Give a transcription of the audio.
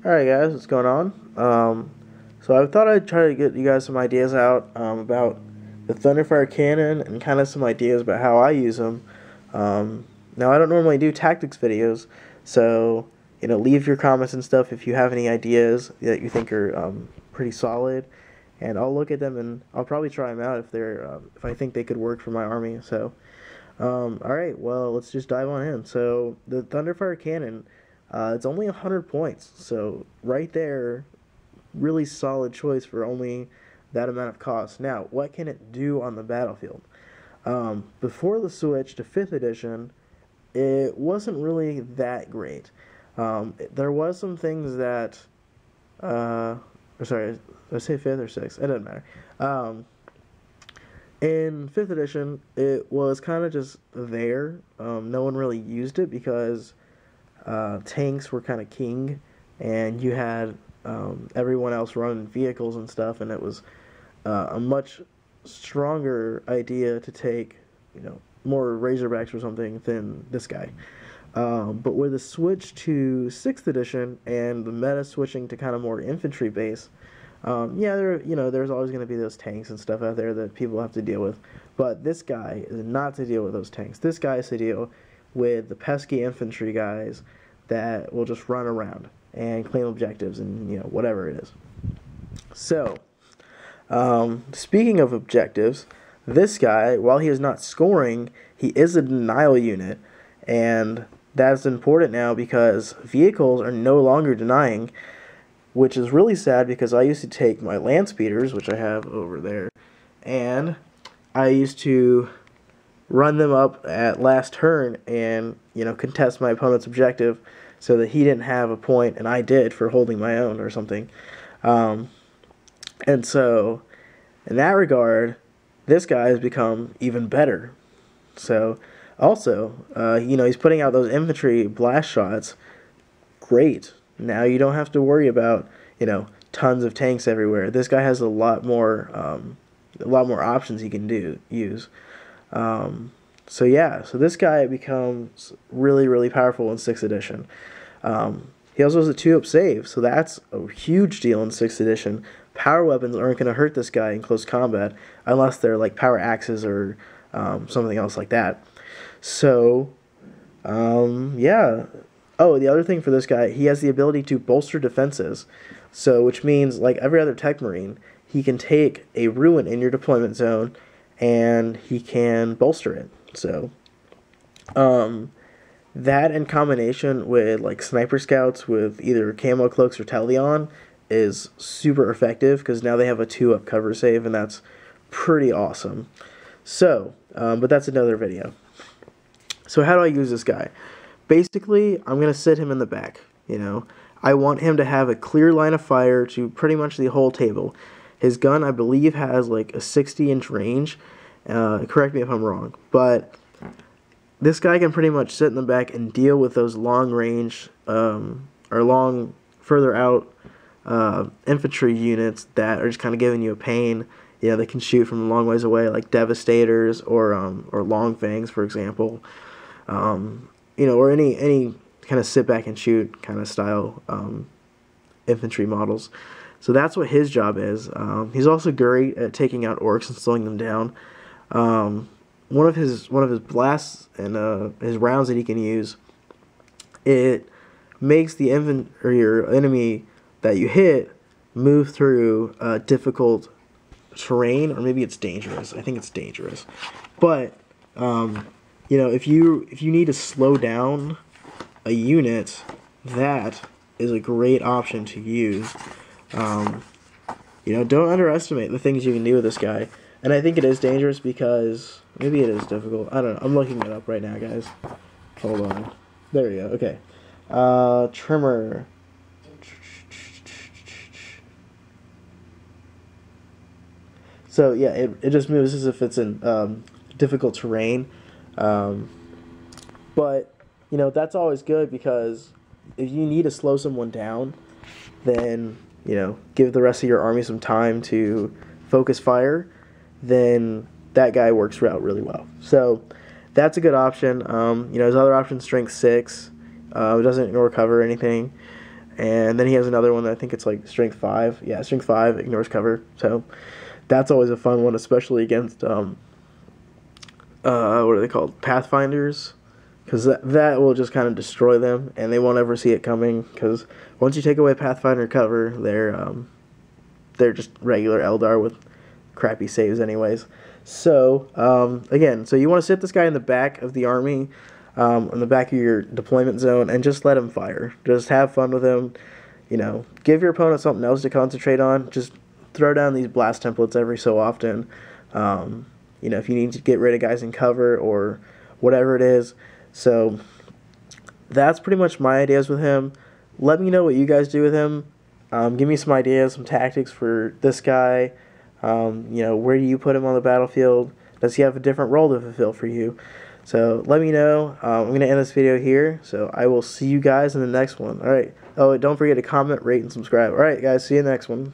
Alright guys, what's going on? So I thought I'd try to get you guys some ideas out about the Thunderfire cannon and kind of some ideas about how I use them. Now I don't normally do tactics videos, so leave your comments and stuff if you have any ideas that you think are pretty solid, and I'll look at them and I'll probably try them out if I think they could work for my army. So alright, well, let's just dive on in. So the Thunderfire cannon. It's only 100 points, so right there, really solid choice for only that amount of cost. Now, what can it do on the battlefield? Before the switch to 5th edition, it wasn't really that great. There was some things that, sorry, did I say 5th or 6th? It doesn't matter. In 5th edition, it was kind of just there. No one really used it because tanks were kind of king, and you had everyone else running vehicles and stuff, and it was a much stronger idea to take, more Razorbacks or something than this guy. But with the switch to 6th edition and the meta switching to kind of more infantry base, there's always going to be those tanks and stuff out there that people have to deal with. But this guy is not to deal with those tanks. This guy is to deal with the pesky infantry guys that will just run around and claim objectives and whatever it is. So speaking of objectives, this guy, while he is not scoring, he is a denial unit, and that's important now because vehicles are no longer denying, which is really sad because I used to take my land speeders, which I have over there, and I used to run them up at last turn and contest my opponent's objective so that he didn't have a point and I did for holding my own or something. And so in that regard, this guy has become even better. So also, he's putting out those infantry blast shots. Great. Now you don't have to worry about tons of tanks everywhere. This guy has a lot more options he can use. So this guy becomes really, really powerful in 6th edition. He also has a 2-up save, so that's a huge deal in 6th edition. Power weapons aren't going to hurt this guy in close combat unless they're like power axes or something else like that. So, Oh, the other thing for this guy, he has the ability to bolster defenses. So, which means, like every other Tech Marine, he can take a ruin in your deployment zone and he can bolster it. So, that in combination with like sniper scouts with either camo cloaks or Talion is super effective because now they have a 2-up cover save, and that's pretty awesome. So, but that's another video. So how do I use this guy? Basically, I'm going to sit him in the back, I want him to have a clear line of fire to pretty much the whole table. His gun, I believe, has like a 60-inch range. Correct me if I'm wrong, but this guy can pretty much sit in the back and deal with those long range further out infantry units that are just kind of giving you a pain. They can shoot from a long ways away, like Devastators or Long Fangs, for example. Or any kind of sit back and shoot kind of style infantry models. So that's what his job is. He's also great at taking out orcs and slowing them down. One of his blasts and his rounds that he can use, it makes the enemy that you hit move through difficult terrain, or maybe it's dangerous. I think it's dangerous. But if you need to slow down a unit, that is a great option to use. Don't underestimate the things you can do with this guy. And I think it is dangerous because maybe it is difficult. I don't know. I'm looking it up right now, guys. Hold on. There we go. Okay. Trimmer. So yeah, it just moves as if it's in difficult terrain. But that's always good because if you need to slow someone down, then give the rest of your army some time to focus fire, then that guy works out really well. So that's a good option. His other option, strength 6. It doesn't ignore cover or anything. And then he has another one that I think it's like strength 5. Yeah, strength 5, ignores cover. So that's always a fun one, especially against what are they called? Pathfinders. Because that will just kind of destroy them, and they won't ever see it coming. Because once you take away Pathfinder cover, they're just regular Eldar with crappy saves anyways. So, again, so you want to sit this guy in the back of the army, in the back of your deployment zone, and just let him fire. Just have fun with him. You know, give your opponent something else to concentrate on. Just throw down these blast templates every so often. You know, if you need to get rid of guys in cover or whatever it is. So, that's pretty much my ideas with him. Let me know what you guys do with him. Give me some ideas, some tactics for this guy. You know, where do you put him on the battlefield? Does he have a different role to fulfill for you? So let me know. I'm going to end this video here. So I will see you guys in the next one. Alright. Oh, and don't forget to comment, rate, and subscribe. Alright, guys. See you in the next one.